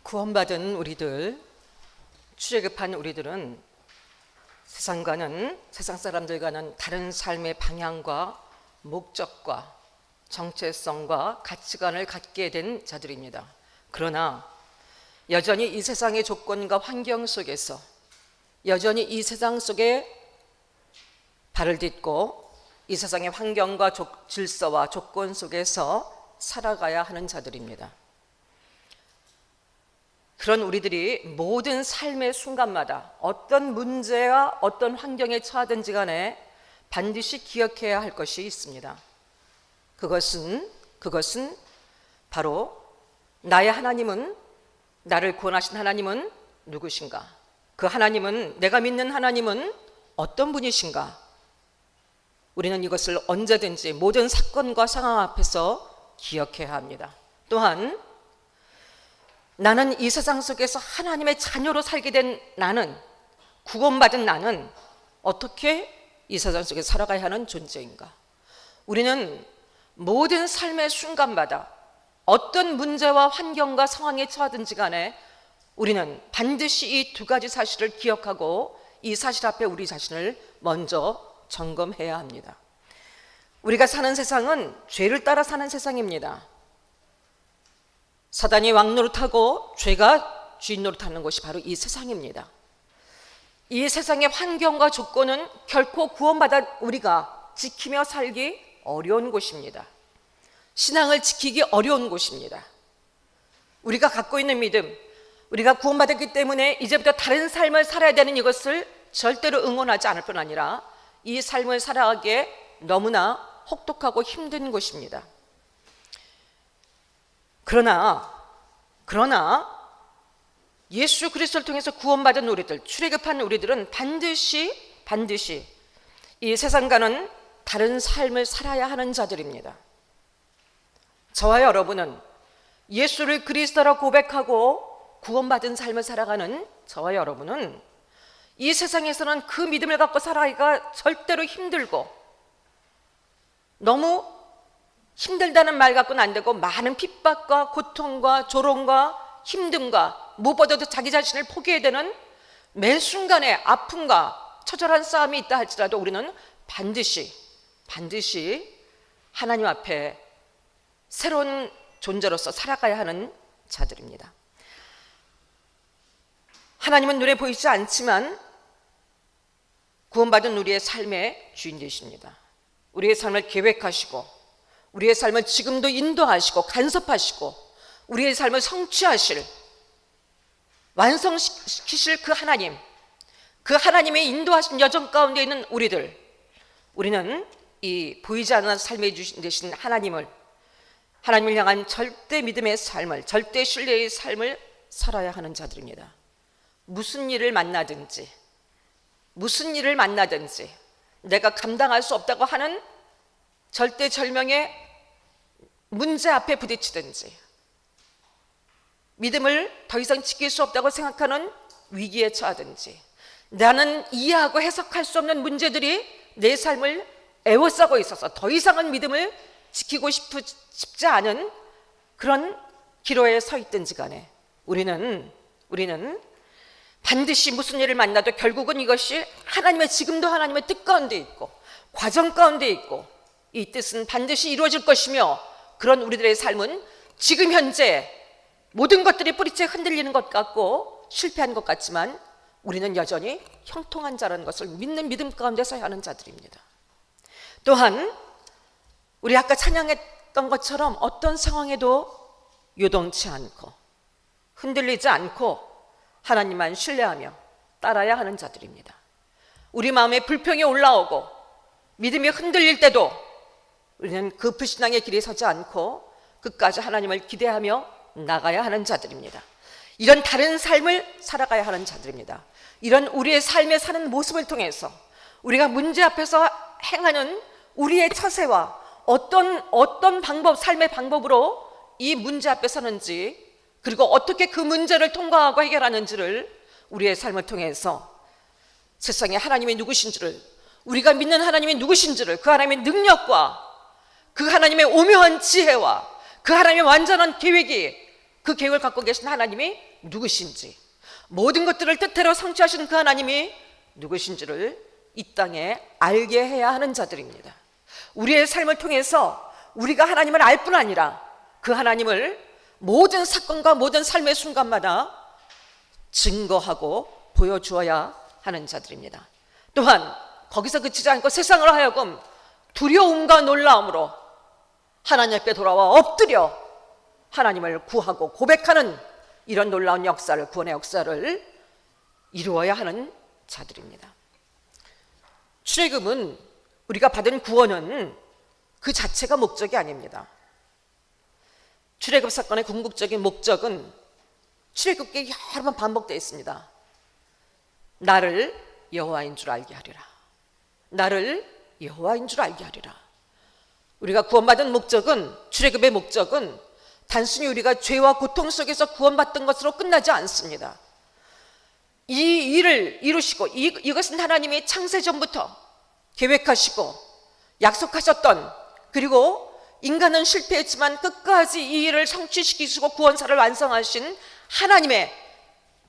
구원받은 우리들, 출애굽한 우리들은 세상 사람들과는 다른 삶의 방향과 목적과 정체성과 가치관을 갖게 된 자들입니다. 그러나 여전히 이 세상의 조건과 환경 속에서, 여전히 이 세상 속에 발을 딛고 이 세상의 환경과 질서와 조건 속에서 살아가야 하는 자들입니다. 그런 우리들이 모든 삶의 순간마다 어떤 문제와 어떤 환경에 처하든지 간에 반드시 기억해야 할 것이 있습니다. 그것은 바로 나의 하나님은, 나를 구원하신 하나님은 누구신가? 그 하나님은, 내가 믿는 하나님은 어떤 분이신가? 우리는 이것을 언제든지 모든 사건과 상황 앞에서 기억해야 합니다. 또한 나는 이 세상 속에서 하나님의 자녀로 살게 된 나는, 구원받은 나는 어떻게 이 세상 속에 살아가야 하는 존재인가? 우리는 모든 삶의 순간마다 어떤 문제와 환경과 상황에 처하든지 간에 우리는 반드시 이 두 가지 사실을 기억하고 이 사실 앞에 우리 자신을 먼저 점검해야 합니다. 우리가 사는 세상은 죄를 따라 사는 세상입니다. 사단이 왕 노릇하고 죄가 주인 노릇하는 것이 바로 이 세상입니다. 이 세상의 환경과 조건은 결코 구원받아 우리가 지키며 살기 어려운 곳입니다. 신앙을 지키기 어려운 곳입니다. 우리가 갖고 있는 믿음, 우리가 구원받았기 때문에 이제부터 다른 삶을 살아야 되는 이것을 절대로 응원하지 않을 뿐 아니라 이 삶을 살아가기에 너무나 혹독하고 힘든 곳입니다. 그러나 예수 그리스도를 통해서 구원받은 우리들, 출애굽한 우리들은 반드시 이 세상과는 다른 삶을 살아야 하는 자들입니다. 저와 여러분은 예수를 그리스도라 고백하고 구원받은 삶을 살아가는 저와 여러분은 이 세상에서는 그 믿음을 갖고 살아가기가 절대로 힘들고, 너무 힘들다는 말 갖고는 안 되고 많은 핍박과 고통과 조롱과 힘듦과 무엇보다도 자기 자신을 포기해야 되는 매 순간의 아픔과 처절한 싸움이 있다 할지라도 우리는 반드시 하나님 앞에 새로운 존재로서 살아가야 하는 자들입니다. 하나님은 눈에 보이지 않지만 구원받은 우리의 삶의 주인 되십니다. 우리의 삶을 계획하시고 우리의 삶을 지금도 인도하시고 간섭하시고 우리의 삶을 성취하실, 완성시키실 그 하나님, 그 하나님의 인도하신 여정 가운데 있는 우리는 이 보이지 않는 삶의 주신 되신 하나님을 향한 절대 믿음의 삶을, 절대 신뢰의 삶을 살아야 하는 자들입니다. 무슨 일을 만나든지 내가 감당할 수 없다고 하는 절대절명의 문제 앞에 부딪히든지, 믿음을 더 이상 지킬 수 없다고 생각하는 위기에 처하든지, 나는 이해하고 해석할 수 없는 문제들이 내 삶을 에워싸고 있어서 더 이상은 믿음을 지키고 싶지 않은 그런 기로에 서 있든지 간에 우리는 반드시 무슨 일을 만나도 결국은 이것이 지금도 하나님의 뜻 가운데 있고 과정 가운데 있고 이 뜻은 반드시 이루어질 것이며, 그런 우리들의 삶은 지금 현재 모든 것들이 뿌리째 흔들리는 것 같고 실패한 것 같지만 우리는 여전히 형통한 자라는 것을 믿는 믿음 가운데 서야 하는 자들입니다. 또한 우리 아까 찬양했던 것처럼 어떤 상황에도 요동치 않고 흔들리지 않고 하나님만 신뢰하며 따라야 하는 자들입니다. 우리 마음에 불평이 올라오고 믿음이 흔들릴 때도 우리는 그 불신앙의 길에 서지 않고 끝까지 하나님을 기대하며 나가야 하는 자들입니다. 이런 다른 삶을 살아가야 하는 자들입니다. 이런 우리의 삶에 사는 모습을 통해서 우리가 문제 앞에서 행하는 우리의 처세와 어떤 방법, 삶의 방법으로 이 문제 앞에 서는지, 그리고 어떻게 그 문제를 통과하고 해결하는지를 우리의 삶을 통해서 세상에 하나님이 누구신지를, 우리가 믿는 하나님이 누구신지를, 그 하나님의 능력과 그 하나님의 오묘한 지혜와 그 하나님의 완전한 계획이 그 계획을 갖고 계신 하나님이 누구신지, 모든 것들을 뜻대로 성취하신 그 하나님이 누구신지를 이 땅에 알게 해야 하는 자들입니다. 우리의 삶을 통해서 우리가 하나님을 알 뿐 아니라 그 하나님을 모든 사건과 모든 삶의 순간마다 증거하고 보여주어야 하는 자들입니다. 또한 거기서 그치지 않고 세상을 하여금 두려움과 놀라움으로 하나님 앞에 돌아와 엎드려 하나님을 구하고 고백하는 이런 놀라운 역사를, 구원의 역사를 이루어야 하는 자들입니다. 출애굽은, 우리가 받은 구원은 그 자체가 목적이 아닙니다. 출애굽 사건의 궁극적인 목적은 출애굽기에 여러 번 반복되어 있습니다. 나를 여호와인 줄 알게 하리라. 나를 여호와인 줄 알게 하리라. 우리가 구원받은 목적은, 출애굽의 목적은 단순히 우리가 죄와 고통 속에서 구원받던 것으로 끝나지 않습니다. 이 일을 이루시고, 이것은 하나님이 창세전부터 계획하시고 약속하셨던, 그리고 인간은 실패했지만 끝까지 이 일을 성취시키시고 구원사를 완성하신 하나님의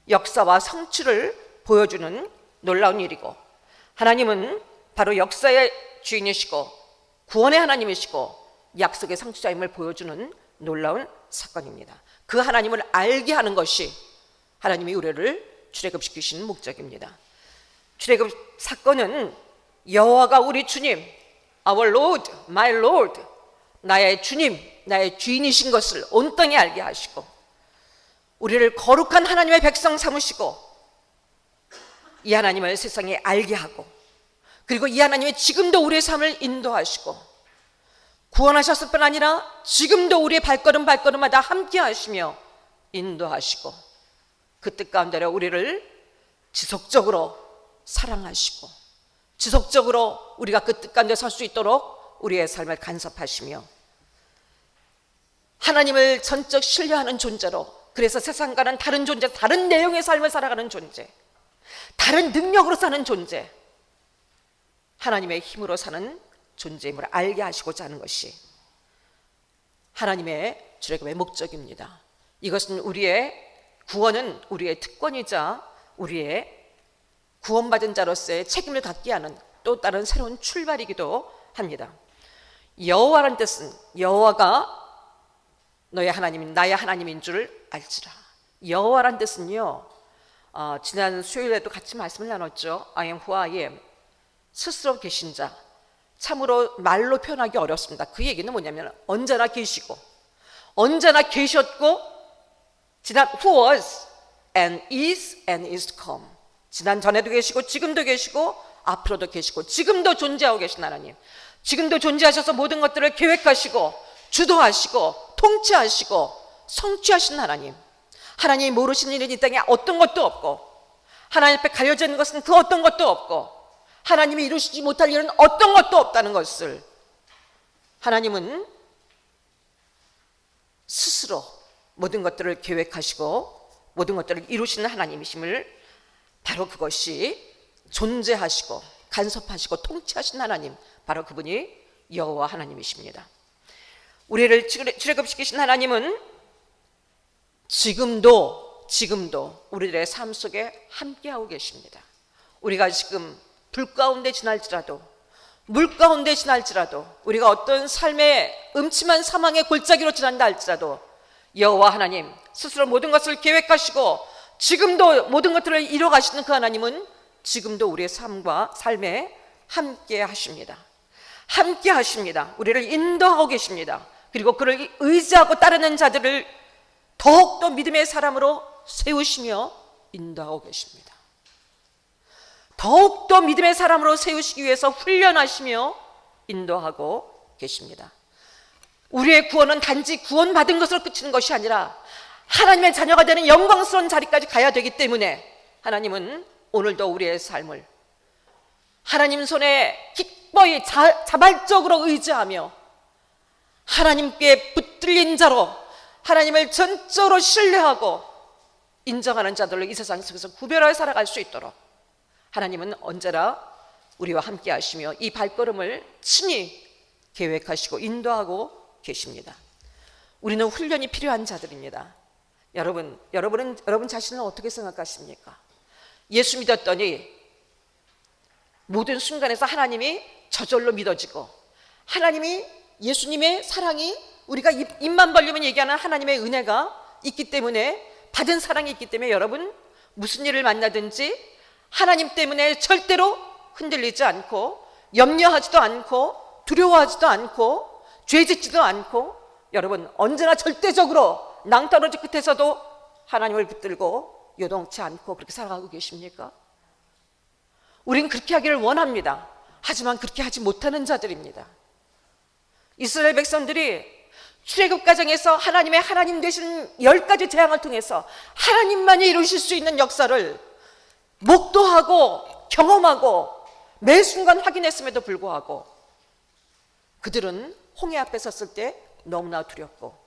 역사와 성취를 보여주는 놀라운 일이고, 하나님은 바로 역사의 주인이시고 구원의 하나님이시고 약속의 성취자임을 보여주는 놀라운 사건입니다. 그 하나님을 알게 하는 것이 하나님이 우리를 출애굽시키신 목적입니다. 출애굽 사건은 여호와가 우리 주님, Our Lord, My Lord, 나의 주님, 나의 주인이신 것을 온 땅에 알게 하시고, 우리를 거룩한 하나님의 백성 삼으시고 이 하나님을 세상에 알게 하고, 그리고 이 하나님이 지금도 우리의 삶을 인도하시고 구원하셨을 뿐 아니라 지금도 우리의 발걸음마다 함께 하시며 인도하시고, 그 뜻 가운데로 우리를 지속적으로 사랑하시고 지속적으로 우리가 그 뜻 가운데 설 수 있도록 우리의 삶을 간섭하시며, 하나님을 전적 신뢰하는 존재로, 그래서 세상과는 다른 존재, 다른 내용의 삶을 살아가는 존재, 다른 능력으로 사는 존재, 하나님의 힘으로 사는 존재임을 알게 하시고자 하는 것이 하나님의 출애굽의 목적입니다. 이것은 구원은 우리의 특권이자 우리의 구원받은 자로서의 책임을 갖게 하는 또 다른 새로운 출발이기도 합니다. 여호와라는 뜻은 여호와가 너의 하나님인 나의 하나님인 줄 알지라. 여호와라는 뜻은요, 지난 수요일에도 같이 말씀을 나눴죠. I am who I am. 스스로 계신 자. 참으로 말로 표현하기 어렵습니다. 그 얘기는 뭐냐면 언제나 계시고, 언제나 계셨고, 지난 who was and is to come. 지난 전에도 계시고 지금도 계시고 앞으로도 계시고 지금도 존재하고 계신 하나님, 지금도 존재하셔서 모든 것들을 계획하시고 주도하시고 통치하시고 성취하신 하나님, 하나님이 모르시는 일은 이 땅에 어떤 것도 없고, 하나님 앞에 가려져 있는 것은 그 어떤 것도 없고, 하나님이 이루시지 못할 일은 어떤 것도 없다는 것을, 하나님은 스스로 모든 것들을 계획하시고 모든 것들을 이루시는 하나님이심을, 바로 그것이 존재하시고 간섭하시고 통치하신 하나님, 바로 그분이 여호와 하나님이십니다. 우리를 출애굽시키신 하나님은 지금도 우리들의 삶 속에 함께하고 계십니다. 우리가 지금 불 가운데 지날지라도, 물 가운데 지날지라도, 우리가 어떤 삶의 음침한 사망의 골짜기로 지난다 할지라도 여호와 하나님 스스로 모든 것을 계획하시고 지금도 모든 것들을 이뤄가시는 그 하나님은 지금도 우리의 삶에 함께 하십니다. 함께 하십니다. 우리를 인도하고 계십니다. 그리고 그를 의지하고 따르는 자들을 더욱더 믿음의 사람으로 세우시며 인도하고 계십니다. 더욱더 믿음의 사람으로 세우시기 위해서 훈련하시며 인도하고 계십니다. 우리의 구원은 단지 구원받은 것으로 그치는 것이 아니라 하나님의 자녀가 되는 영광스러운 자리까지 가야 되기 때문에 하나님은 오늘도 우리의 삶을 하나님 손에 기꺼이 자발적으로 의지하며 하나님께 붙들린 자로, 하나님을 전적으로 신뢰하고 인정하는 자들로 이 세상 속에서 구별하여 살아갈 수 있도록 하나님은 언제나 우리와 함께 하시며 이 발걸음을 친히 계획하시고 인도하고 계십니다. 우리는 훈련이 필요한 자들입니다. 여러분 자신을 어떻게 생각하십니까? 예수 믿었더니 모든 순간에서 하나님이 저절로 믿어지고, 하나님이, 예수님의 사랑이, 우리가 입만 벌리면 얘기하는 하나님의 은혜가 있기 때문에, 받은 사랑이 있기 때문에 여러분 무슨 일을 만나든지 하나님 때문에 절대로 흔들리지 않고, 염려하지도 않고, 두려워하지도 않고, 죄짓지도 않고, 여러분 언제나 절대적으로 낭떠러지 끝에서도 하나님을 붙들고 요동치 않고 그렇게 살아가고 계십니까? 우린 그렇게 하기를 원합니다. 하지만 그렇게 하지 못하는 자들입니다. 이스라엘 백성들이 출애굽 과정에서 하나님 되신 10가지 재앙을 통해서 하나님만이 이루실 수 있는 역사를 목도하고 경험하고 매 순간 확인했음에도 불구하고 그들은 홍해 앞에 섰을 때 너무나 두렵고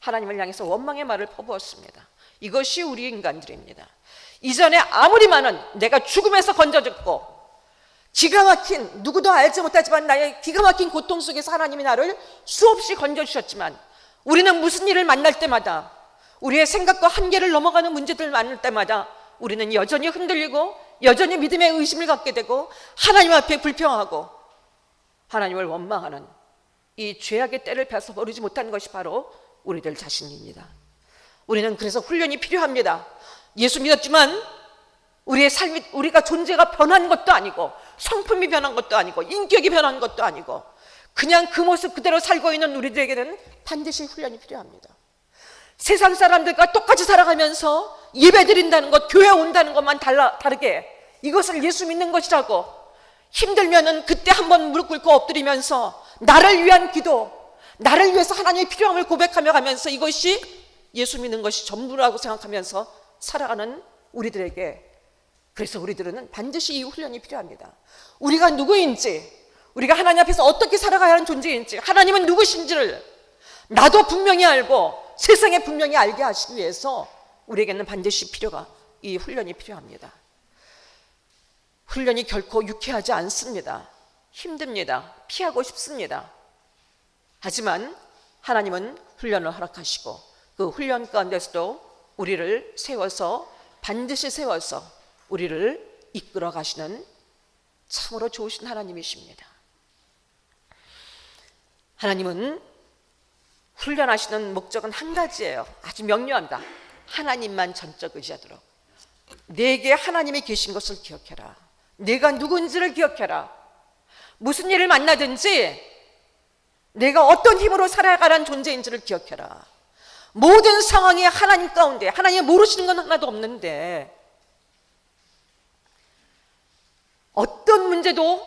하나님을 향해서 원망의 말을 퍼부었습니다. 이것이 우리 인간들입니다. 이전에 아무리 많은, 내가 죽음에서 건져졌고 기가 막힌, 누구도 알지 못하지만 나의 기가 막힌 고통 속에서 하나님이 나를 수없이 건져주셨지만, 우리는 무슨 일을 만날 때마다, 우리의 생각과 한계를 넘어가는 문제들을 만날 때마다 우리는 여전히 흔들리고 여전히 믿음의 의심을 갖게 되고 하나님 앞에 불평하고 하나님을 원망하는 이 죄악의 때를 뺏어버리지 못하는 것이 바로 우리들 자신입니다. 우리는 그래서 훈련이 필요합니다. 예수 믿었지만 우리의 삶이, 우리가 존재가 변한 것도 아니고 성품이 변한 것도 아니고 인격이 변한 것도 아니고 그냥 그 모습 그대로 살고 있는 우리들에게는 반드시 훈련이 필요합니다. 세상 사람들과 똑같이 살아가면서 예배 드린다는 것, 교회 온다는 것만 다르게 이것을 예수 믿는 것이라고 힘들면은 그때 한번 무릎 꿇고 엎드리면서 나를 위한 기도, 나를 위해서 하나님의 필요함을 고백하며 가면서 이것이 예수 믿는 것이 전부라고 생각하면서 살아가는 우리들에게, 그래서 우리들은 반드시 이 훈련이 필요합니다. 우리가 누구인지, 우리가 하나님 앞에서 어떻게 살아가야 하는 존재인지, 하나님은 누구신지를 나도 분명히 알고 세상에 분명히 알게 하시기 위해서 우리에게는 반드시 이 훈련이 필요합니다. 훈련이 결코 유쾌하지 않습니다. 힘듭니다. 피하고 싶습니다. 하지만 하나님은 훈련을 허락하시고 그 훈련 가운데서도 우리를 세워서, 반드시 세워서 우리를 이끌어 가시는 참으로 좋으신 하나님이십니다. 하나님은 훈련하시는 목적은 한 가지예요. 아주 명료합니다. 하나님만 전적 의지하도록. 내게 하나님이 계신 것을 기억해라. 내가 누군지를 기억해라. 무슨 일을 만나든지 내가 어떤 힘으로 살아가는 존재인지를 기억해라. 모든 상황이 하나님 가운데, 하나님이 모르시는 건 하나도 없는데 어떤 문제도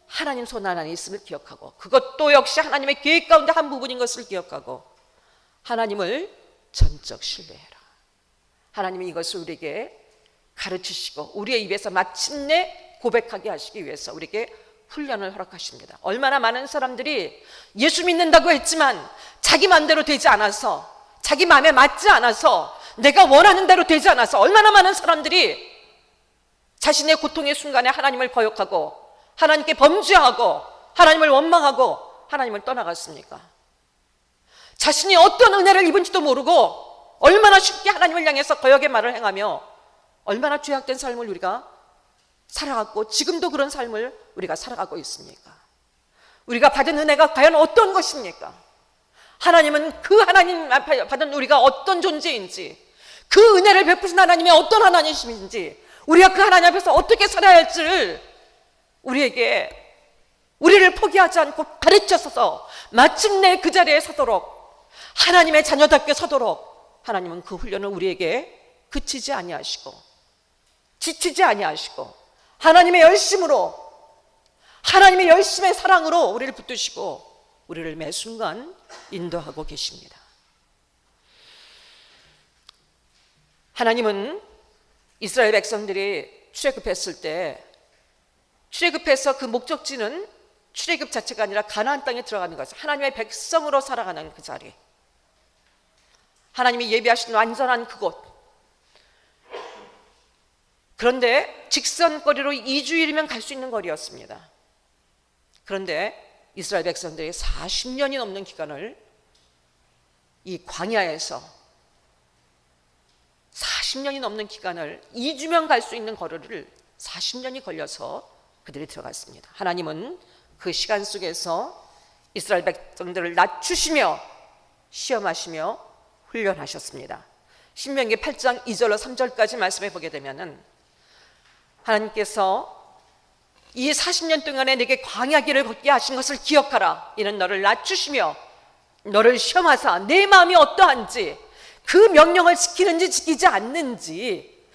하나님 손 안에 있음을 기억하고, 그것도 역시 하나님의 계획 가운데 한 부분인 것을 기억하고 하나님을 전적 신뢰해라. 하나님이 이것을 우리에게 가르치시고 우리의 입에서 마침내 고백하게 하시기 위해서 우리에게 훈련을 허락하십니다. 얼마나 많은 사람들이 예수 믿는다고 했지만 자기 마음대로 되지 않아서, 자기 마음에 맞지 않아서, 내가 원하는 대로 되지 않아서 얼마나 많은 사람들이 자신의 고통의 순간에 하나님을 거역하고 하나님께 범죄하고 하나님을 원망하고 하나님을 떠나갔습니까? 자신이 어떤 은혜를 입은지도 모르고 얼마나 쉽게 하나님을 향해서 거역의 말을 행하며 얼마나 죄악된 삶을 우리가 살아갔고 지금도 그런 삶을 우리가 살아가고 있습니까? 우리가 받은 은혜가 과연 어떤 것입니까? 하나님은 그 하나님 앞에 받은 우리가 어떤 존재인지, 그 은혜를 베푸신 하나님이 어떤 하나님이신지, 우리가 그 하나님 앞에서 어떻게 살아야 할지를 우리를 포기하지 않고 가르쳐서 마침내 그 자리에 서도록, 하나님의 자녀답게 서도록 하나님은 그 훈련을 우리에게 그치지 아니하시고 지치지 아니하시고 하나님의 열심으로, 하나님의 열심의 사랑으로 우리를 붙드시고 우리를 매 순간 인도하고 계십니다. 하나님은 이스라엘 백성들이 출애굽했을 때, 출애굽해서 그 목적지는 출애굽 자체가 아니라 가나안 땅에 들어가는 것을, 하나님의 백성으로 살아가는 그 자리, 하나님이 예비하신 완전한 그곳. 그런데 직선거리로 2주일이면 갈 수 있는 거리였습니다. 그런데 이스라엘 백성들이 40년이 넘는 기간을 이 광야에서 40년이 넘는 기간을 2주면 갈 수 있는 거리를 40년이 걸려서 그들이 들어갔습니다. 하나님은 그 시간 속에서 이스라엘 백성들을 낮추시며 시험하시며 훈련하셨습니다. 신명기 8장 2절로 3절까지 말씀해 보게 되면은 하나님께서 이 40년 동안에 내게 광야 길을 걷게 하신 것을 기억하라. 이는 너를 낮추시며 너를 시험하사 내 마음이 어떠한지 그 명령을 지키는지 지키지 않는지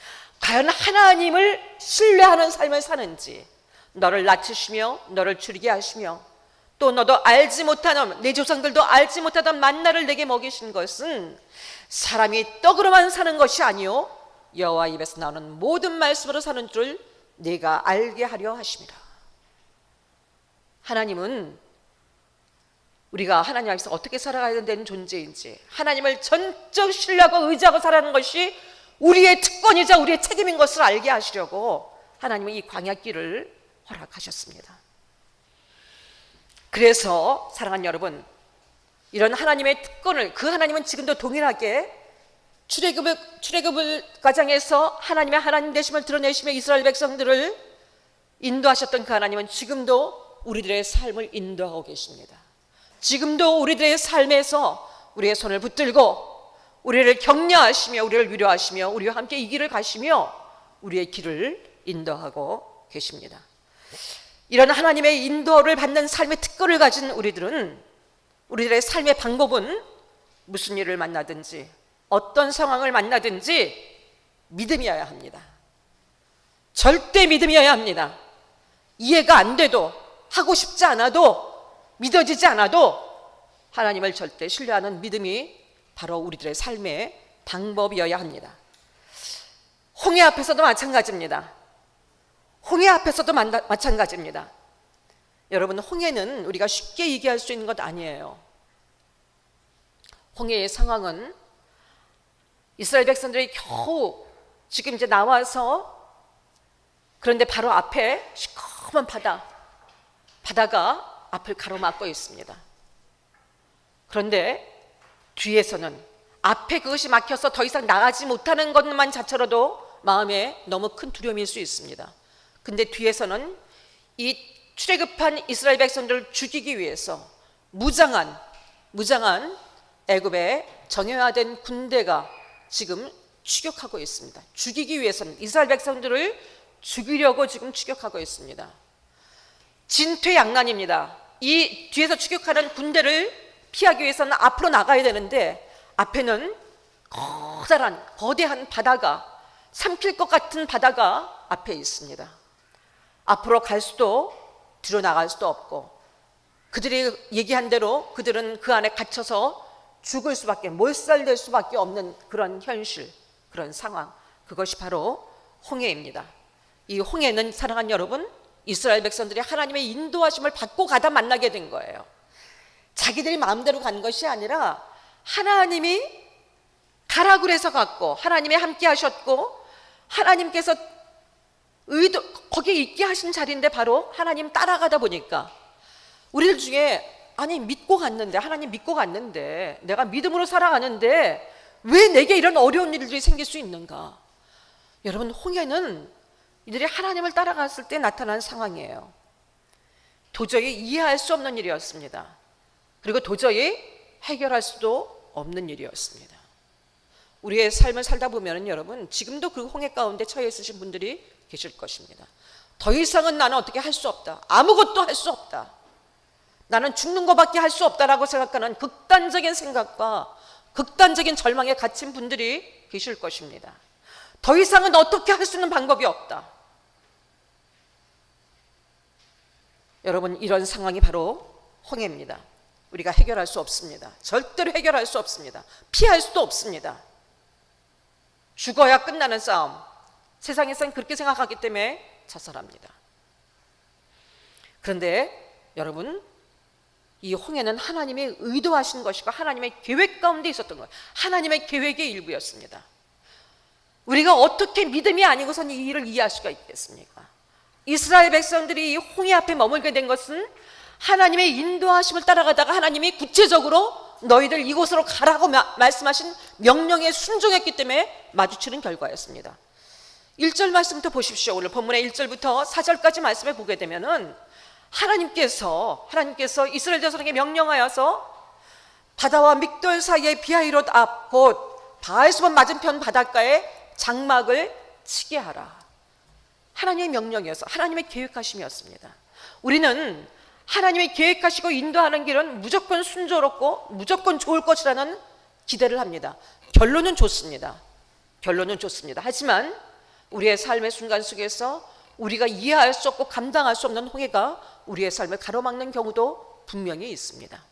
과연 하나님을 신뢰하는 삶을 사는지 너를 낮추시며 너를 줄이게 하시며 또 너도 알지 못하는 내 조상들도 알지 못하던 만나를 내게 먹이신 것은 사람이 떡으로만 사는 것이 아니요 여호와 입에서 나오는 모든 말씀으로 사는 줄 내가 알게 하려 하심이라. 하나님은 우리가 하나님 앞에서 어떻게 살아가야 되는 존재인지 하나님을 전적 신뢰하고 의지하고 살아가는 것이 우리의 특권이자 우리의 책임인 것을 알게 하시려고 하나님은 이 광야길을 허락하셨습니다. 그래서 사랑하는 여러분, 이런 하나님의 특권을 그 하나님은 지금도 동일하게 출애굽을 과정에서 하나님의 하나님 되심을 드러내시며 이스라엘 백성들을 인도하셨던 그 하나님은 지금도 우리들의 삶을 인도하고 계십니다. 지금도 우리들의 삶에서 우리의 손을 붙들고 우리를 격려하시며 우리를 위로하시며 우리와 함께 이 길을 가시며 우리의 길을 인도하고 계십니다. 이런 하나님의 인도를 받는 삶의 특권을 가진 우리들은 우리들의 삶의 방법은 무슨 일을 만나든지 어떤 상황을 만나든지 믿음이어야 합니다. 절대 믿음이어야 합니다. 이해가 안 돼도 하고 싶지 않아도 믿어지지 않아도 하나님을 절대 신뢰하는 믿음이 바로 우리들의 삶의 방법이어야 합니다. 홍해 앞에서도 마찬가지입니다. 홍해 앞에서도 마찬가지입니다. 여러분, 홍해는 우리가 쉽게 얘기할 수 있는 것 아니에요. 홍해의 상황은 이스라엘 백성들이 겨우 지금 이제 나와서 그런데 바로 앞에 시커먼 바다가 앞을 가로막고 있습니다. 그런데 뒤에서는 앞에 그것이 막혀서 더 이상 나가지 못하는 것만 자체로도 마음에 너무 큰 두려움일 수 있습니다. 근데 뒤에서는 이 출애굽한 이스라엘 백성들을 죽이기 위해서 무장한 애굽의 정예화된 군대가 지금 추격하고 있습니다. 죽이기 위해서는 이스라엘 백성들을 죽이려고 지금 추격하고 있습니다. 진퇴양난입니다. 이 뒤에서 추격하는 군대를 피하기 위해서는 앞으로 나가야 되는데 앞에는 거대한 바다가 삼킬 것 같은 바다가 앞에 있습니다. 앞으로 갈 수도 뒤로 나갈 수도 없고 그들이 얘기한 대로 그들은 그 안에 갇혀서 죽을 수밖에 몰살될 수밖에 없는 그런 현실, 그런 상황, 그것이 바로 홍해입니다. 이 홍해는 사랑하는 여러분, 이스라엘 백성들이 하나님의 인도하심을 받고 가다 만나게 된 거예요. 자기들이 마음대로 간 것이 아니라 하나님이 가라 그래서 갔고 하나님이 함께 하셨고 하나님께서 거기에 있게 하신 자리인데 바로 하나님 따라가다 보니까 우리들 중에 아니 믿고 갔는데 하나님 믿고 갔는데 내가 믿음으로 살아가는데 왜 내게 이런 어려운 일들이 생길 수 있는가? 여러분, 홍해는 이들이 하나님을 따라갔을 때 나타난 상황이에요. 도저히 이해할 수 없는 일이었습니다. 그리고 도저히 해결할 수도 없는 일이었습니다. 우리의 삶을 살다 보면 여러분 지금도 그 홍해 가운데 처해 있으신 분들이 계실 것입니다. 더 이상은 나는 어떻게 할 수 없다. 아무것도 할 수 없다. 나는 죽는 것밖에 할 수 없다라고 생각하는 극단적인 생각과 극단적인 절망에 갇힌 분들이 계실 것입니다. 더 이상은 어떻게 할 수 있는 방법이 없다. 여러분, 이런 상황이 바로 홍해입니다. 우리가 해결할 수 없습니다. 절대로 해결할 수 없습니다. 피할 수도 없습니다. 죽어야 끝나는 싸움. 세상에서는 그렇게 생각하기 때문에 자살합니다. 그런데 여러분, 이 홍해는 하나님의 의도하신 것이고 하나님의 계획 가운데 있었던 거예요. 하나님의 계획의 일부였습니다. 우리가 어떻게 믿음이 아니고선 이 일을 이해할 수가 있겠습니까? 이스라엘 백성들이 이 홍해 앞에 머물게 된 것은 하나님의 인도하심을 따라가다가 하나님이 구체적으로 너희들 이곳으로 가라고 말씀하신 명령에 순종했기 때문에 마주치는 결과였습니다. 1절 말씀부터 보십시오. 오늘 본문의 1절부터 4절까지 말씀을 보게 되면은 하나님께서 이스라엘 자손에게 명령하여서 바다와 믹돌 사이의 비하이롯 앞 곧 바알수본 맞은편 바닷가에 장막을 치게 하라. 하나님의 명령이어서 하나님의 계획하심이었습니다. 우리는 하나님의 계획하시고 인도하는 길은 무조건 순조롭고 무조건 좋을 것이라는 기대를 합니다. 결론은 좋습니다. 하지만 우리의 삶의 순간 속에서 우리가 이해할 수 없고 감당할 수 없는 홍해가 우리의 삶을 가로막는 경우도 분명히 있습니다.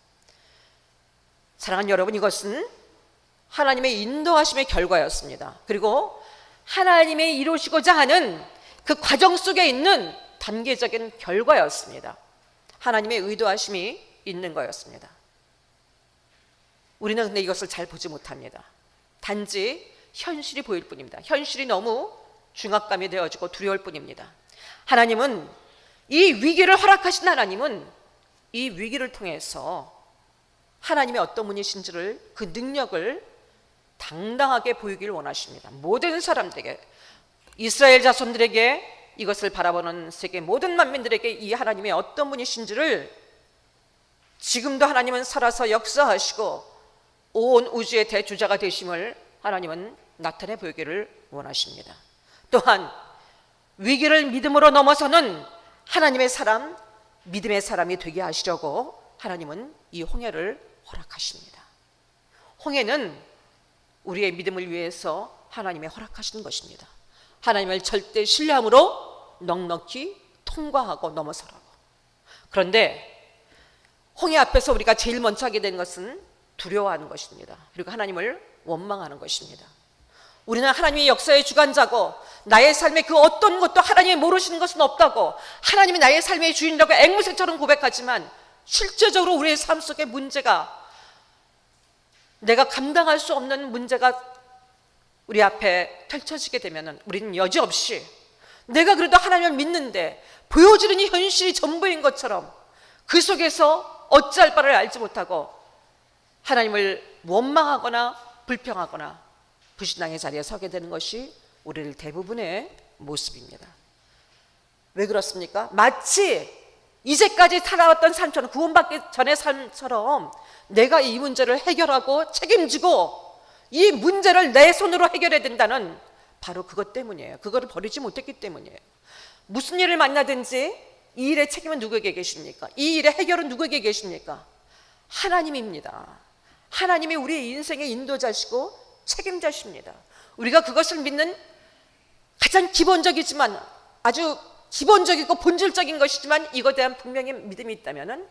사랑하는 여러분, 이것은 하나님의 인도하심의 결과였습니다. 그리고 하나님의 이루시고자 하는 그 과정 속에 있는 단계적인 결과였습니다. 하나님의 의도하심이 있는 거였습니다. 우리는 근데 이것을 잘 보지 못합니다. 단지 현실이 보일 뿐입니다. 현실이 너무 중압감이 되어지고 두려울 뿐입니다. 하나님은 이 위기를 허락하신 하나님은 이 위기를 통해서 하나님의 어떤 분이신지를 그 능력을 당당하게 보이길 원하십니다. 모든 사람들에게, 이스라엘 자손들에게, 이것을 바라보는 세계 모든 만민들에게 이 하나님의 어떤 분이신지를 지금도 하나님은 살아서 역사하시고 온 우주의 대주자가 되심을 하나님은 나타내 보이기를 원하십니다. 또한 위기를 믿음으로 넘어서는 하나님의 사람, 믿음의 사람이 되게 하시려고 하나님은 이 홍해를 허락하십니다. 홍해는 우리의 믿음을 위해서 하나님의 허락하시는 것입니다. 하나님을 절대 신뢰함으로 넉넉히 통과하고 넘어서라고. 그런데 홍해 앞에서 우리가 제일 먼저 하게 되는 것은 두려워하는 것입니다. 그리고 하나님을 원망하는 것입니다. 우리는 하나님의 역사의 주관자고 나의 삶의 그 어떤 것도 하나님이 모르시는 것은 없다고, 하나님이 나의 삶의 주인이라고 앵무새처럼 고백하지만 실제적으로 우리의 삶 속에 문제가, 내가 감당할 수 없는 문제가 우리 앞에 펼쳐지게 되면 우리는 여지없이 내가 그래도 하나님을 믿는데 보여지는 이 현실이 전부인 것처럼 그 속에서 어찌할 바를 알지 못하고 하나님을 원망하거나 불평하거나 불신앙의 자리에 서게 되는 것이 우리를 대부분의 모습입니다. 왜 그렇습니까? 마치 이제까지 살아왔던 삶처럼, 구원받기 전의 삶처럼 내가 이 문제를 해결하고 책임지고 이 문제를 내 손으로 해결해야 된다는 바로 그것 때문이에요. 그거를 버리지 못했기 때문이에요. 무슨 일을 만나든지 이 일의 책임은 누구에게 계십니까? 이 일의 해결은 누구에게 계십니까? 하나님입니다. 하나님이 우리의 인생의 인도자시고 책임자십니다. 우리가 그것을 믿는 가장 기본적이지만, 아주 기본적이고 본질적인 것이지만 이것에 대한 분명히 믿음이 있다면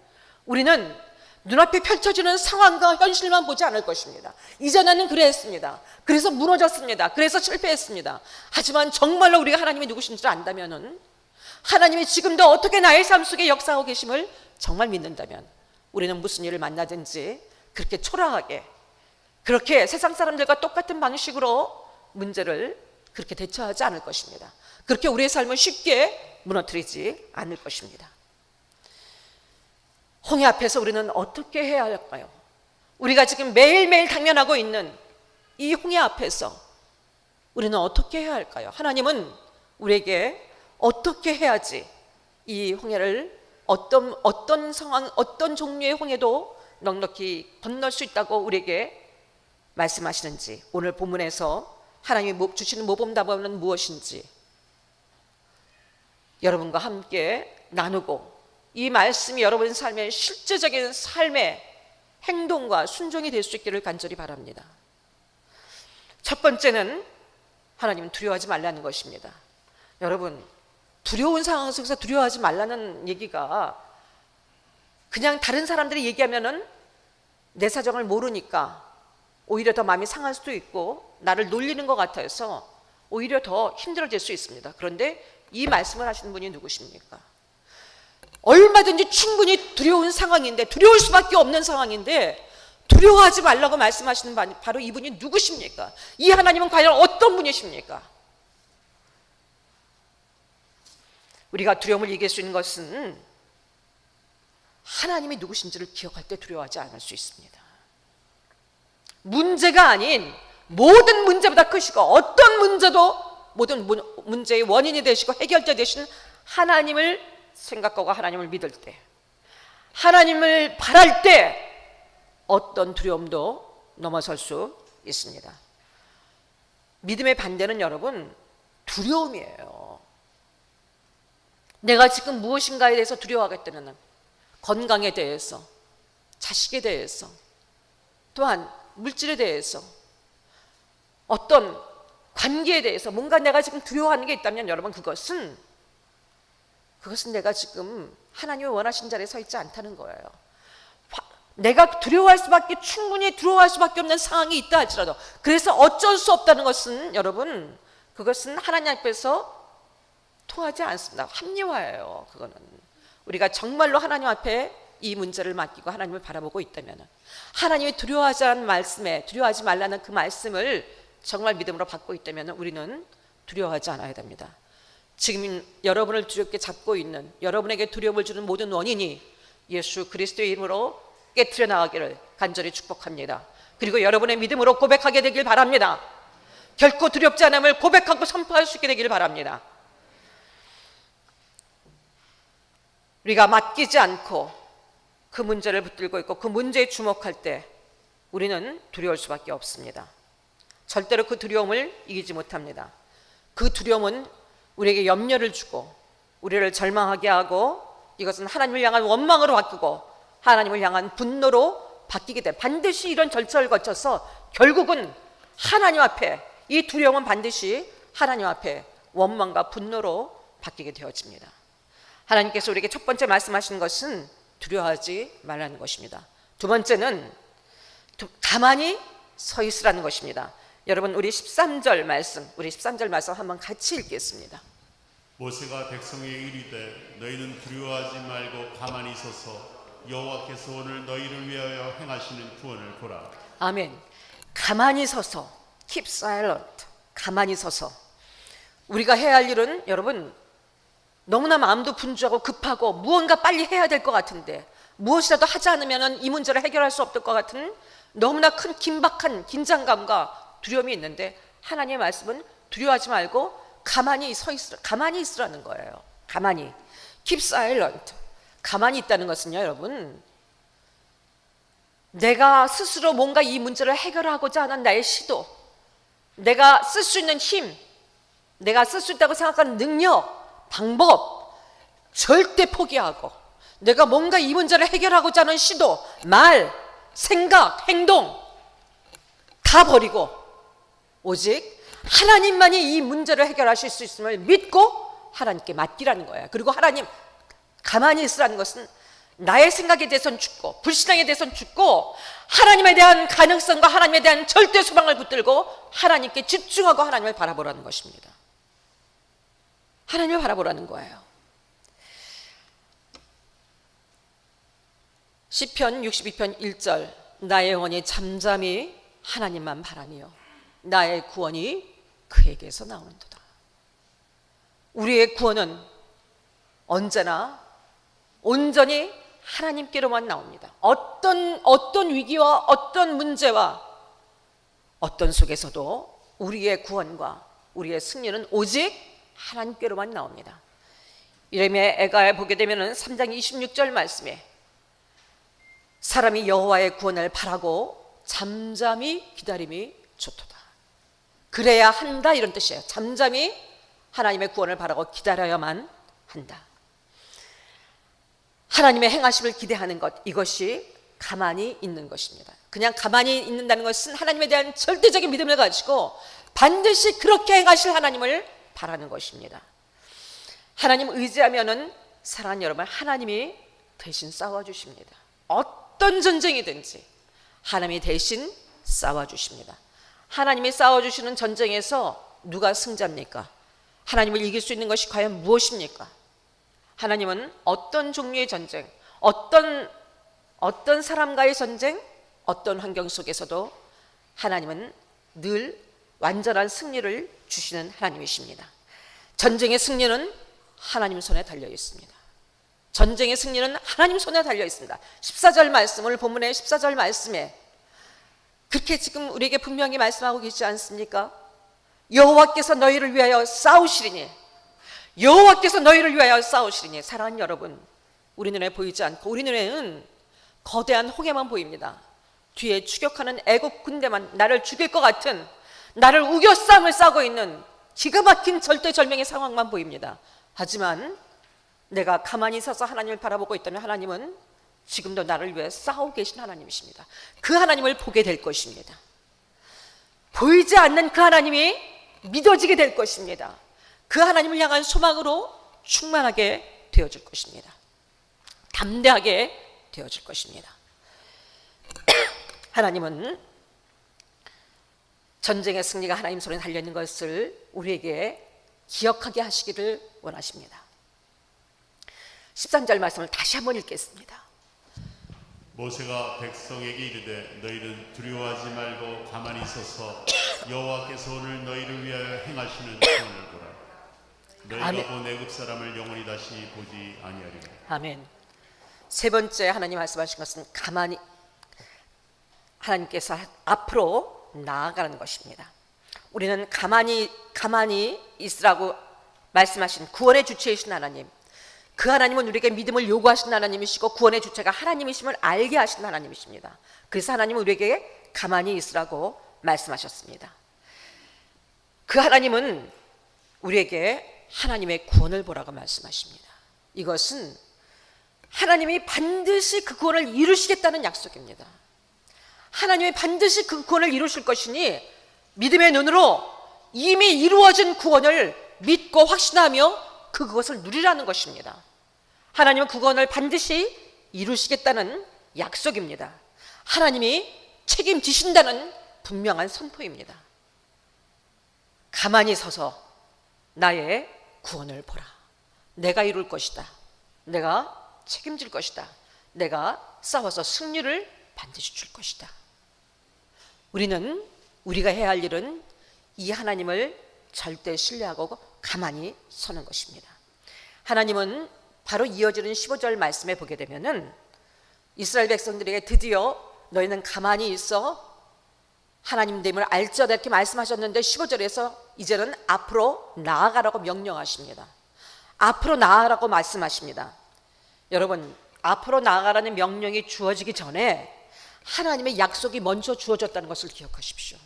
우리는 눈앞에 펼쳐지는 상황과 현실만 보지 않을 것입니다. 이전에는 그랬습니다. 그래서 무너졌습니다. 그래서 실패했습니다. 하지만 정말로 우리가 하나님이 누구신지를 안다면, 하나님이 지금도 어떻게 나의 삶 속에 역사하고 계심을 정말 믿는다면 우리는 무슨 일을 만나든지 그렇게 초라하게, 그렇게 세상 사람들과 똑같은 방식으로 문제를 그렇게 대처하지 않을 것입니다. 그렇게 우리의 삶을 쉽게 무너뜨리지 않을 것입니다. 홍해 앞에서 우리는 어떻게 해야 할까요? 우리가 지금 매일매일 당면하고 있는 이 홍해 앞에서 우리는 어떻게 해야 할까요? 하나님은 우리에게 어떻게 해야지 이 홍해를 어떤 상황, 어떤 종류의 홍해도 넉넉히 건널 수 있다고 우리에게 말씀하시는지, 오늘 본문에서 하나님이 주시는 모범답안은 무엇인지 여러분과 함께 나누고, 이 말씀이 여러분 삶의 실제적인 삶의 행동과 순종이 될 수 있기를 간절히 바랍니다. 첫 번째는 하나님은 두려워하지 말라는 것입니다. 여러분, 두려운 상황 속에서 두려워하지 말라는 얘기가 그냥 다른 사람들이 얘기하면은 내 사정을 모르니까 오히려 더 마음이 상할 수도 있고 나를 놀리는 것 같아서 오히려 더 힘들어질 수 있습니다. 그런데 이 말씀을 하시는 분이 누구십니까? 얼마든지 충분히 두려운 상황인데, 두려울 수밖에 없는 상황인데 두려워하지 말라고 말씀하시는 바로 이분이 누구십니까? 이 하나님은 과연 어떤 분이십니까? 우리가 두려움을 이길 수 있는 것은 하나님이 누구신지를 기억할 때 두려워하지 않을 수 있습니다. 문제가 아닌 모든 문제보다 크시고 어떤 문제도 모든 문제의 원인이 되시고 해결자 되신 하나님을 생각하고 하나님을 믿을 때, 하나님을 바랄 때 어떤 두려움도 넘어설 수 있습니다. 믿음의 반대는 여러분 두려움이에요. 내가 지금 무엇인가에 대해서 두려워하겠다는, 건강에 대해서, 자식에 대해서, 또한 물질에 대해서, 어떤 관계에 대해서 뭔가 내가 지금 두려워하는 게 있다면 여러분 그것은 내가 지금 하나님이 원하신 자리에 서 있지 않다는 거예요. 내가 두려워할 수밖에, 충분히 두려워할 수밖에 없는 상황이 있다 할지라도, 그래서 어쩔 수 없다는 것은 여러분 그것은 하나님 앞에서 통하지 않습니다. 합리화예요. 그거는 우리가 정말로 하나님 앞에 이 문제를 맡기고 하나님을 바라보고 있다면, 하나님이 두려워하자는 말씀에, 두려워하지 말라는 그 말씀을 정말 믿음으로 받고 있다면 우리는 두려워하지 않아야 됩니다. 지금 여러분을 두렵게 잡고 있는, 여러분에게 두려움을 주는 모든 원인이 예수 그리스도의 이름으로 깨트려 나가기를 간절히 축복합니다. 그리고 여러분의 믿음으로 고백하게 되길 바랍니다. 결코 두렵지 않음을 고백하고 선포할 수 있게 되기를 바랍니다. 우리가 맡기지 않고 그 문제를 붙들고 있고 그 문제에 주목할 때 우리는 두려울 수밖에 없습니다. 절대로 그 두려움을 이기지 못합니다. 그 두려움은 우리에게 염려를 주고 우리를 절망하게 하고, 이것은 하나님을 향한 원망으로 바꾸고 하나님을 향한 분노로 바뀌게 돼. 반드시 이런 절차를 거쳐서 결국은 하나님 앞에, 이 두려움은 반드시 하나님 앞에 원망과 분노로 바뀌게 되어집니다. 하나님께서 우리에게 첫 번째 말씀하시는 것은 두려워하지 말라는 것입니다. 두 번째는 가만히 서 있으라는 것입니다. 여러분 우리 13절 말씀 한번 같이 읽겠습니다. 모세가 백성에게 이르되 너희는 두려워하지 말고 가만히 서서 여호와께서 오늘 너희를 위하여 행하시는 구원을 보라. 아멘. 가만히 서서, keep silent, 가만히 서서. 우리가 해야 할 일은 여러분 너무나 마음도 분주하고 급하고 무언가 빨리 해야 될 것 같은데, 무엇이라도 하지 않으면 이 문제를 해결할 수 없을 것 같은 너무나 큰 긴박한 긴장감과 두려움이 있는데, 하나님의 말씀은 두려워하지 말고 가만히 있으라는 거예요. 가만히, keep silent. 가만히 있다는 것은요 여러분, 내가 스스로 뭔가 이 문제를 해결하고자 하는 나의 시도, 내가 쓸 수 있는 힘, 내가 쓸 수 있다고 생각하는 능력, 방법 절대 포기하고, 내가 뭔가 이 문제를 해결하고자 하는 시도, 말, 생각, 행동 다 버리고 오직 하나님만이 이 문제를 해결하실 수 있음을 믿고 하나님께 맡기라는 거예요. 그리고 하나님, 가만히 있으라는 것은 나의 생각에 대해서는 죽고 불신앙에 대해서는 죽고 하나님에 대한 가능성과 하나님에 대한 절대 소망을 붙들고 하나님께 집중하고 하나님을 바라보라는 것입니다. 하나님을 바라보라는 거예요. 시편 62편 1절, 나의 영혼이 잠잠히 하나님만 바라며 나의 구원이 그에게서 나오는도다. 우리의 구원은 언제나 온전히 하나님께로만 나옵니다. 어떤 위기와 어떤 문제와 어떤 속에서도 우리의 구원과 우리의 승리는 오직 하나님께로만 나옵니다. 이레미야에 보게 되면 3장 26절 말씀에 사람이 여호와의 구원을 바라고 잠잠히 기다림이 좋도다. 그래야 한다, 이런 뜻이에요. 잠잠히 하나님의 구원을 바라고 기다려야만 한다. 하나님의 행하심을 기대하는 것, 이것이 가만히 있는 것입니다. 그냥 가만히 있는다는 것은 하나님에 대한 절대적인 믿음을 가지고 반드시 그렇게 행하실 하나님을 바라는 것입니다. 하나님 의지하면은 사랑하는 여러분, 하나님이 대신 싸워주십니다. 어떤 전쟁이든지 하나님이 대신 싸워주십니다. 하나님이 싸워주시는 전쟁에서 누가 승자입니까? 하나님을 이길 수 있는 것이 과연 무엇입니까? 하나님은 어떤 종류의 전쟁, 어떤 사람과의 전쟁, 어떤 환경 속에서도 하나님은 늘 완전한 승리를 주시는 하나님이십니다. 전쟁의 승리는 하나님 손에 달려 있습니다. 전쟁의 승리는 하나님 손에 달려 있습니다. 14절 말씀, 오늘 본문의 14절 말씀에 그렇게 지금 우리에게 분명히 말씀하고 계시지 않습니까? 여호와께서 너희를 위하여 싸우시리니, 여호와께서 너희를 위하여 싸우시리니. 사랑하는 여러분, 우리 눈에 보이지 않고 우리 눈에는 거대한 홍해만 보입니다. 뒤에 추격하는 애국 군대만, 나를 죽일 것 같은, 나를 우겨 싸움을 싸고 있는 기가 막힌 절대절명의 상황만 보입니다. 하지만 내가 가만히 서서 하나님을 바라보고 있다면 하나님은 지금도 나를 위해 싸우고 계신 하나님이십니다. 그 하나님을 보게 될 것입니다. 보이지 않는 그 하나님이 믿어지게 될 것입니다. 그 하나님을 향한 소망으로 충만하게 되어질 것입니다. 담대하게 되어질 것입니다. 하나님은 전쟁의 승리가 하나님 손에 달려있는 것을 우리에게 기억하게 하시기를 원하십니다. 13절 말씀을 다시 한번 읽겠습니다. 모세가 백성에게 이르되 너희는 두려워하지 말고 가만히 있어서 여호와께서 오늘 너희를 위하여 행하시는 구원을 보라. 너희가 아멘. 본 애굽 사람을 영원히 다시 보지 아니하리라. 아멘. 세 번째 하나님 말씀하신 것은 가만히, 하나님께서 앞으로 나아가는 것입니다. 우리는 가만히 있으라고 말씀하신 구원의 주체이신 하나님, 그 하나님은 우리에게 믿음을 요구하신 하나님이시고 구원의 주체가 하나님이심을 알게 하신 하나님이십니다. 그래서 하나님은 우리에게 가만히 있으라고 말씀하셨습니다. 그 하나님은 우리에게 하나님의 구원을 보라고 말씀하십니다. 이것은 하나님이 반드시 그 구원을 이루시겠다는 약속입니다. 하나님이 반드시 그 구원을 이루실 것이니 믿음의 눈으로 이미 이루어진 구원을 믿고 확신하며 그것을 누리라는 것입니다. 하나님은 그 구원을 반드시 이루시겠다는 약속입니다. 하나님이 책임지신다는 분명한 선포입니다. 가만히 서서 나의 구원을 보라. 내가 이룰 것이다. 내가 책임질 것이다. 내가 싸워서 승리를 반드시 줄 것이다. 우리가 해야 할 일은 이 하나님을 절대 신뢰하고 가만히 서는 것입니다. 하나님은 바로 이어지는 15절 말씀에 보게 되면은 이스라엘 백성들에게 드디어 너희는 가만히 있어 하나님됨을 알지어다 이렇게 말씀하셨는데 15절에서 이제는 앞으로 나아가라고 명령하십니다. 앞으로 나아가라고 말씀하십니다. 여러분, 앞으로 나아가라는 명령이 주어지기 전에 하나님의 약속이 먼저 주어졌다는 것을 기억하십시오.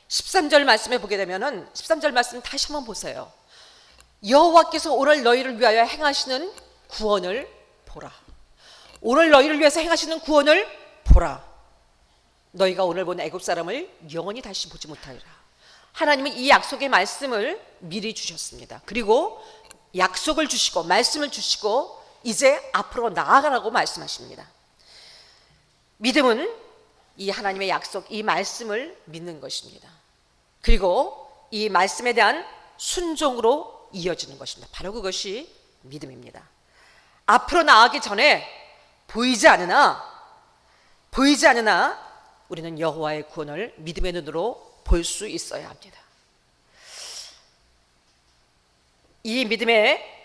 13절 말씀에 보게 되면은 13절 말씀 다시 한번 보세요. 여호와께서 오늘 너희를 위하여 행하시는 구원을 보라. 오늘 너희를 위해서 행하시는 구원을 보라. 너희가 오늘 본 애굽 사람을 영원히 다시 보지 못하리라. 하나님은 이 약속의 말씀을 미리 주셨습니다. 그리고 약속을 주시고 말씀을 주시고 이제 앞으로 나아가라고 말씀하십니다. 믿음은 이 하나님의 약속, 이 말씀을 믿는 것입니다. 그리고 이 말씀에 대한 순종으로 이어지는 것입니다. 바로 그것이 믿음입니다. 앞으로 나아가기 전에 보이지 않으나 우리는 여호와의 구원을 믿음의 눈으로 볼 수 있어야 합니다. 이 믿음의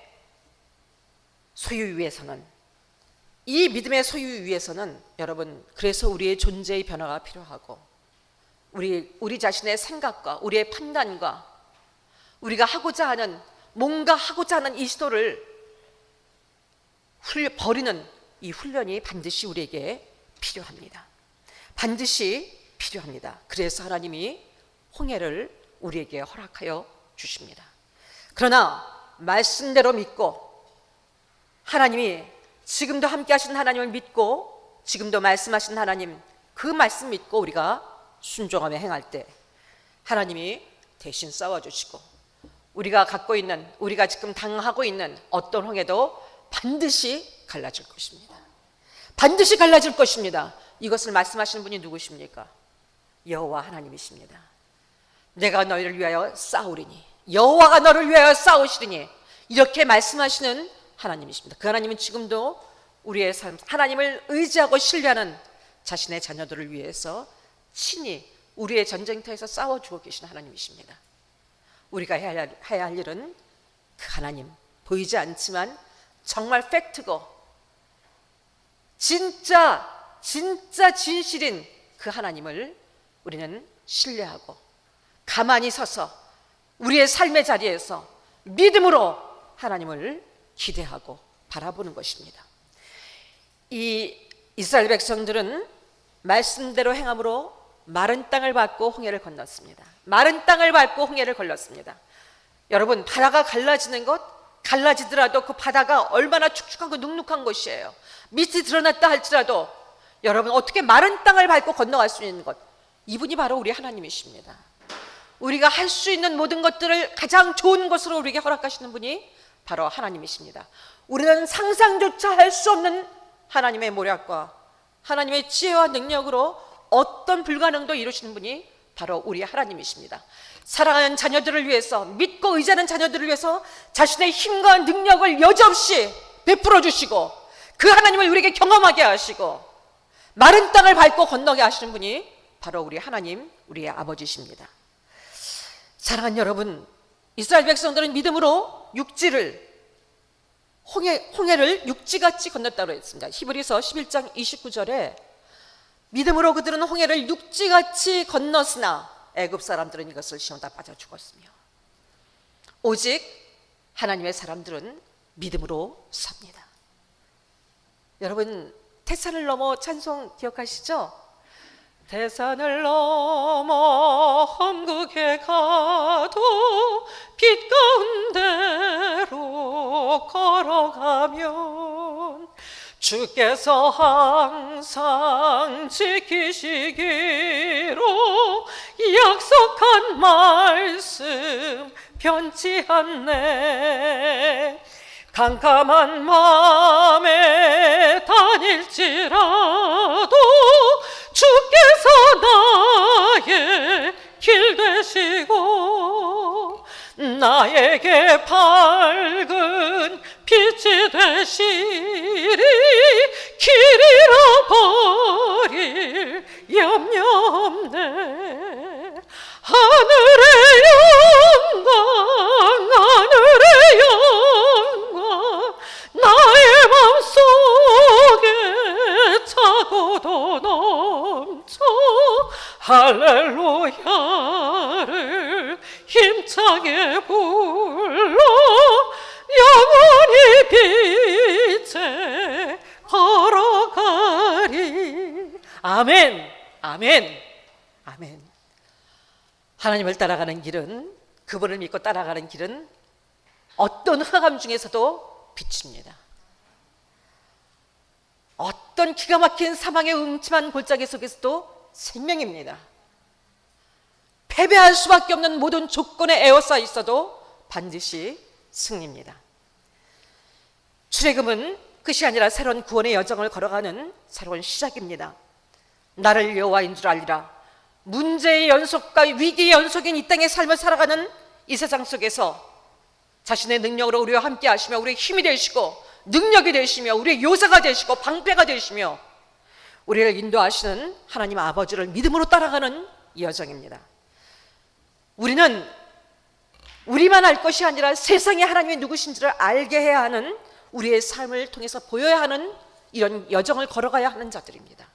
소유 위에서는 여러분, 그래서 우리의 존재의 변화가 필요하고 우리 자신의 생각과 우리의 판단과 우리가 뭔가 하고자 하는 이 시도를 버리는 이 훈련이 반드시 우리에게 필요합니다. 반드시 필요합니다. 그래서 하나님이 홍해를 우리에게 허락하여 주십니다. 그러나 말씀대로 믿고 하나님이 지금도 함께 하시는 하나님을 믿고 지금도 말씀하신 하나님, 그 말씀 믿고 우리가 순종하며 행할 때 하나님이 대신 싸워주시고 우리가 지금 당하고 있는 어떤 홍해도 반드시 갈라질 것입니다. 반드시 갈라질 것입니다. 이것을 말씀하시는 분이 누구십니까? 여호와 하나님이십니다. 내가 너희를 위하여 싸우리니 여호와가 너를 위하여 싸우시리니 이렇게 말씀하시는 하나님이십니다. 그 하나님은 지금도 우리의 삶, 하나님을 의지하고 신뢰하는 자신의 자녀들을 위해서 친히 우리의 전쟁터에서 싸워주고 계신 하나님이십니다. 우리가 해야 할 일은 그 하나님, 보이지 않지만 정말 팩트고 진짜 진실인 그 하나님을 우리는 신뢰하고 가만히 서서 우리의 삶의 자리에서 믿음으로 하나님을 기대하고 바라보는 것입니다. 이 이스라엘 백성들은 말씀대로 행함으로 마른 땅을 밟고 홍해를 건넜습니다. 마른 땅을 밟고 홍해를 건넜습니다. 여러분, 바다가 갈라지더라도 그 바다가 얼마나 축축하고 눅눅한 곳이에요. 밑이 드러났다 할지라도 여러분, 어떻게 마른 땅을 밟고 건너갈 수 있는 것, 이분이 바로 우리 하나님이십니다. 우리가 할 수 있는 모든 것들을 가장 좋은 것으로 우리에게 허락하시는 분이 바로 하나님이십니다. 우리는 상상조차 할 수 없는 하나님의 모략과 하나님의 지혜와 능력으로 어떤 불가능도 이루시는 분이 바로 우리 하나님이십니다. 사랑하는 자녀들을 위해서, 믿고 의지하는 자녀들을 위해서 자신의 힘과 능력을 여지없이 베풀어 주시고 그 하나님을 우리에게 경험하게 하시고 마른 땅을 밟고 건너게 하시는 분이 바로 우리 하나님, 우리의 아버지십니다. 사랑하는 여러분, 이스라엘 백성들은 믿음으로 홍해를 육지같이 건넜다고 했습니다. 히브리서 11장 29절에 믿음으로 그들은 홍해를 육지같이 건넜으나 애굽 사람들은 이것을 시험다 빠져 죽었으며, 오직 하나님의 사람들은 믿음으로 삽니다. 여러분, 태산을 넘어 찬송 기억하시죠? 태산을 넘어 험극에 가도 빛 가운데로 걸어가면 주께서 항상 지키시기로 약속한 말씀 변치 않네. 캄캄한 마음에 다닐지라도 주께서 나의 길 되시고 나에게 밝은 빛이 되시리. 길 잃어버릴 염려 없네. 하늘의 영광 나의 맘속에 차고도 넘쳐 할렐루야를 힘차게 불러 영원히 빛에 걸어가리. 아멘, 아멘, 아멘. 하나님을 따라가는 길은, 그분을 믿고 따라가는 길은 어떤 흑암 중에서도 빛입니다. 어떤 기가 막힌 사망의 음침한 골짜기 속에서도 생명입니다. 패배할 수밖에 없는 모든 조건에 에워싸 있어도 반드시 승리입니다. 출애굽은 끝이 아니라 새로운 구원의 여정을 걸어가는 새로운 시작입니다. 나를 여호와인 줄 알리라. 문제의 연속과 위기의 연속인 이 땅의 삶을 살아가는 이 세상 속에서 자신의 능력으로 우리와 함께 하시며 우리의 힘이 되시고 능력이 되시며 우리의 요새가 되시고 방패가 되시며 우리를 인도하시는 하나님 아버지를 믿음으로 따라가는 이 여정입니다. 우리는 우리만 알 것이 아니라 세상에 하나님이 누구신지를 알게 해야 하는, 우리의 삶을 통해서 보여야 하는 이런 여정을 걸어가야 하는 자들입니다.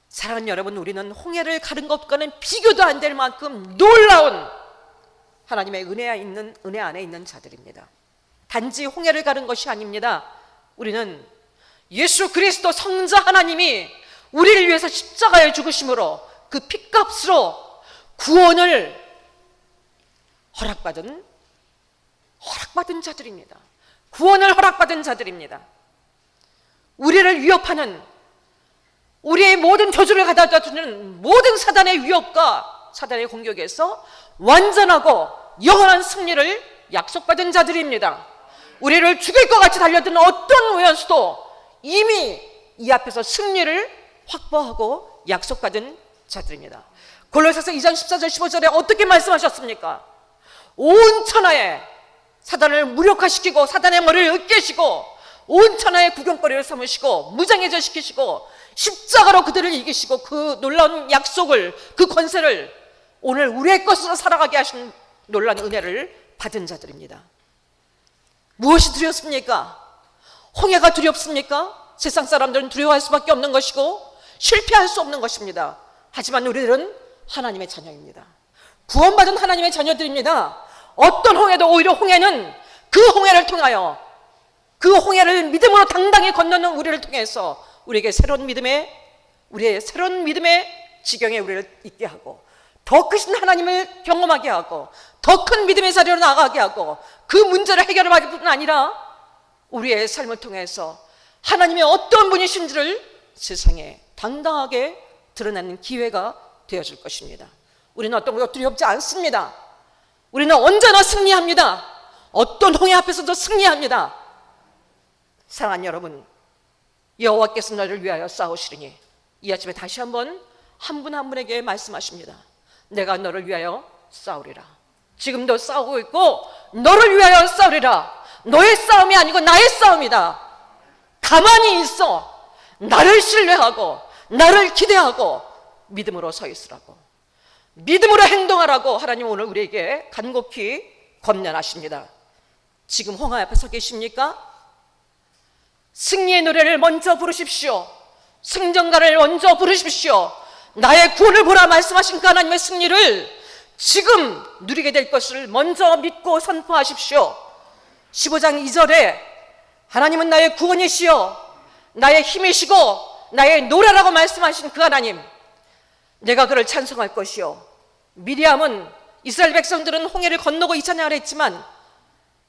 사랑하는 여러분, 우리는 홍해를 가른 것과는 비교도 안 될 만큼 놀라운 하나님의 은혜 안에 있는 자들입니다. 단지 홍해를 가른 것이 아닙니다. 우리는 예수 그리스도 성자 하나님이 우리를 위해서 십자가에 죽으심으로 그 핏값으로 구원을 허락받은 자들입니다. 구원을 허락받은 자들입니다. 우리를 위협하는, 우리의 모든 저주를 가져다 주는 모든 사단의 위협과 사단의 공격에서 완전하고 영원한 승리를 약속받은 자들입니다. 우리를 죽일 것 같이 달려드는 어떤 원수도 이미 이 앞에서 승리를 확보하고 약속받은 자들입니다. 골로새서 2장 14절 15절에 어떻게 말씀하셨습니까? 온 천하에 사단을 무력화시키고 사단의 머리를 으깨시고 온 천하의 구경거리를 삼으시고 무장해제 시키시고 십자가로 그들을 이기시고 그 놀라운 약속을, 그 권세를 오늘 우리의 것으로 살아가게 하신 놀라운 은혜를 받은 자들입니다. 무엇이 두렵습니까? 홍해가 두렵습니까? 세상 사람들은 두려워할 수밖에 없는 것이고 실패할 수 없는 것입니다. 하지만 우리들은 하나님의 자녀입니다. 구원받은 하나님의 자녀들입니다. 어떤 홍해도 오히려 홍해는 그 홍해를 통하여, 그 홍해를 믿음으로 당당히 건너는 우리를 통해서 우리에게 우리의 새로운 믿음의 지경에 우리를 있게 하고, 더 크신 하나님을 경험하게 하고, 더 큰 믿음의 자리로 나아가게 하고, 그 문제를 해결하기 뿐 아니라 우리의 삶을 통해서 하나님의 어떤 분이신지를 세상에 당당하게 드러내는 기회가 되어줄 것입니다. 우리는 어떤 것도 두렵지 않습니다. 우리는 언제나 승리합니다. 어떤 홍해 앞에서도 승리합니다. 사랑하는 여러분, 여호와께서 너를 위하여 싸우시리니, 이 아침에 다시 한번 한 분 한 분에게 말씀하십니다. 내가 너를 위하여 싸우리라. 지금도 싸우고 있고 너를 위하여 싸우리라. 너의 싸움이 아니고 나의 싸움이다. 가만히 있어. 나를 신뢰하고 나를 기대하고 믿음으로 서 있으라고, 믿음으로 행동하라고 하나님 오늘 우리에게 간곡히 권면하십니다. 지금 홍해 앞에 서 계십니까? 승리의 노래를 먼저 부르십시오. 승전가를 먼저 부르십시오. 나의 구원을 보라 말씀하신 그 하나님의 승리를 지금 누리게 될 것을 먼저 믿고 선포하십시오. 15장 2절에 하나님은 나의 구원이시여 나의 힘이시고 나의 노래라고 말씀하신 그 하나님, 내가 그를 찬송할 것이요. 미리암은 이스라엘 백성들은 홍해를 건너고 이 찬양을 했지만,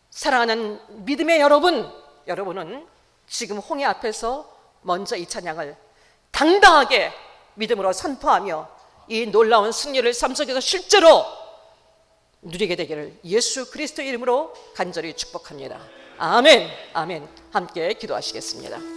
사랑하는 믿음의 여러분은 지금 홍해 앞에서 먼저 이 찬양을 당당하게 믿음으로 선포하며 이 놀라운 승리를 삶 속에서 실제로 누리게 되기를 예수 그리스도의 이름으로 간절히 축복합니다. 아멘. 아멘. 함께 기도하시겠습니다.